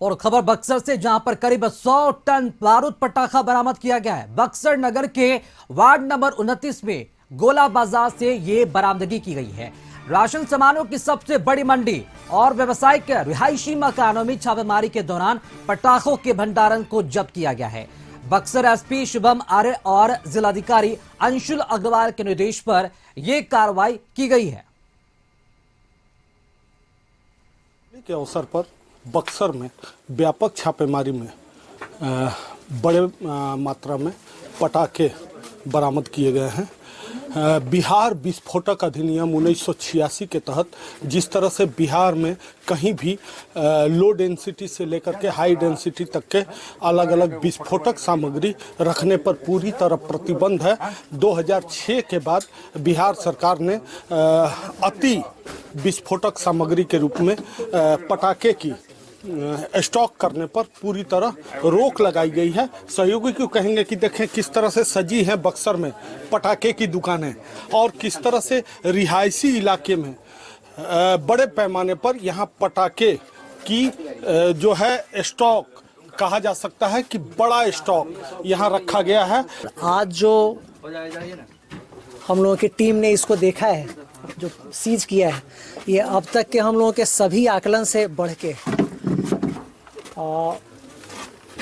और खबर बक्सर से, जहां पर करीब 100 टन बारूद पटाखा बरामद किया गया है। बक्सर नगर के वार्ड नंबर 29 में गोला बाजार से ये बरामदगी की गई है। राशन सामानों की सबसे बड़ी मंडी और व्यावसायिक रिहायशी मकानों में छापेमारी के दौरान पटाखों के भंडारण को जब्त किया गया है। बक्सर एसपी शुभम आर्य और जिलाधिकारी अंशुल अग्रवाल के निर्देश पर यह कार्रवाई की गई है। के अवसर पर बक्सर में व्यापक छापेमारी में बड़े मात्रा में पटाखे बरामद किए गए हैं। बिहार विस्फोटक अधिनियम 1986 के तहत जिस तरह से बिहार में कहीं भी लो डेंसिटी से लेकर के हाई डेंसिटी तक के अलग अलग विस्फोटक सामग्री रखने पर पूरी तरह प्रतिबंध है। 2006 के बाद बिहार सरकार ने अति विस्फोटक सामग्री के रूप में पटाखे की स्टॉक करने पर पूरी तरह रोक लगाई गई है। सहयोगी क्यों कहेंगे कि देखें किस तरह से सजी है बक्सर में पटाखे की दुकानें और किस तरह से रिहायशी इलाके में बड़े पैमाने पर यहाँ पटाखे की जो है स्टॉक कहा जा सकता है कि बड़ा स्टॉक यहाँ रखा गया है। आज जो हम लोगों की टीम ने इसको देखा है, जो सीज किया है, ये अब तक के हम लोगों के सभी आकलन से बढ़ के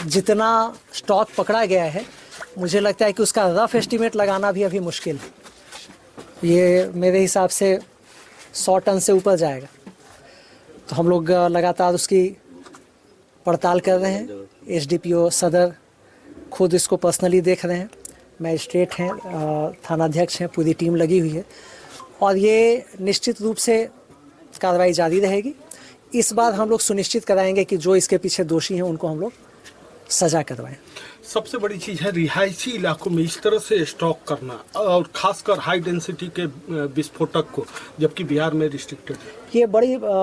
जितना स्टॉक पकड़ा गया है, मुझे लगता है कि उसका रफ एस्टीमेट लगाना भी अभी मुश्किल है। ये मेरे हिसाब से 100 टन से ऊपर जाएगा। तो हम लोग लगातार उसकी पड़ताल कर रहे हैं। एसडीपीओ सदर खुद इसको पर्सनली देख रहे हैं, मैजिस्ट्रेट हैं, थानाध्यक्ष हैं, पूरी टीम लगी हुई है और ये निश्चित रूप से कार्रवाई जारी रहेगी। इस बार हम लोग सुनिश्चित कराएंगे कि जो इसके पीछे दोषी हैं उनको हम लोग सजा करवाएं। सबसे बड़ी चीज़ है रिहायशी इलाकों में इस तरह से स्टॉक करना और खासकर हाई डेंसिटी के विस्फोटक को, जबकि बिहार में रिस्ट्रिक्टेड है। ये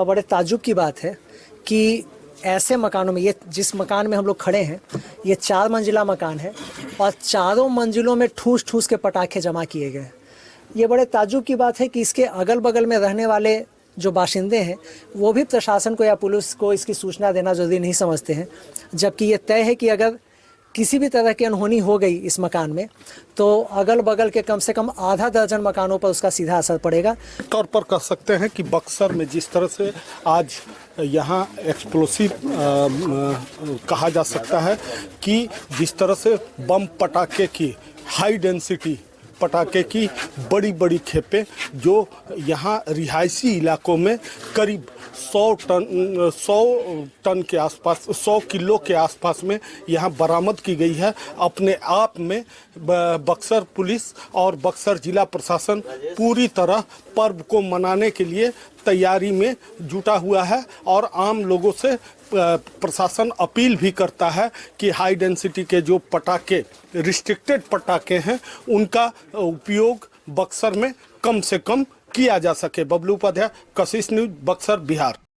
बड़े ताज्जुब की बात है कि ऐसे मकानों में, ये जिस मकान में हम लोग खड़े हैं, ये 4 मंजिला मकान है और चारों मंजिलों में ठूस ठूस के पटाखे जमा किए गए। ये बड़े ताज्जुब की बात है कि इसके अगल बगल में रहने वाले जो बाशिंदे हैं वो भी प्रशासन को या पुलिस को इसकी सूचना देना जरूरी नहीं समझते हैं, जबकि ये तय है कि अगर किसी भी तरह की अनहोनी हो गई इस मकान में तो अगल बगल के कम से कम आधा दर्जन मकानों पर उसका सीधा असर पड़ेगा। तौर पर कह सकते हैं कि बक्सर में जिस तरह से आज यहाँ एक्सप्लोसिव कहा जा सकता है कि जिस तरह से बम पटाखे की हाई डेंसिटी पटाखे की बड़ी बड़ी खेपें जो यहाँ रिहायशी इलाकों में करीब 100 टन के आसपास, 100 किलो के आसपास में यहाँ बरामद की गई है। अपने आप में बक्सर पुलिस और बक्सर जिला प्रशासन पूरी तरह पर्व को मनाने के लिए तैयारी में जुटा हुआ है और आम लोगों से प्रशासन अपील भी करता है कि हाई डेंसिटी के जो पटाखे, रिस्ट्रिक्टेड पटाखे हैं, उनका उपयोग बक्सर में कम से कम किया जा सके। बबलू उपाध्याय, कशिश न्यूज, बक्सर, बिहार।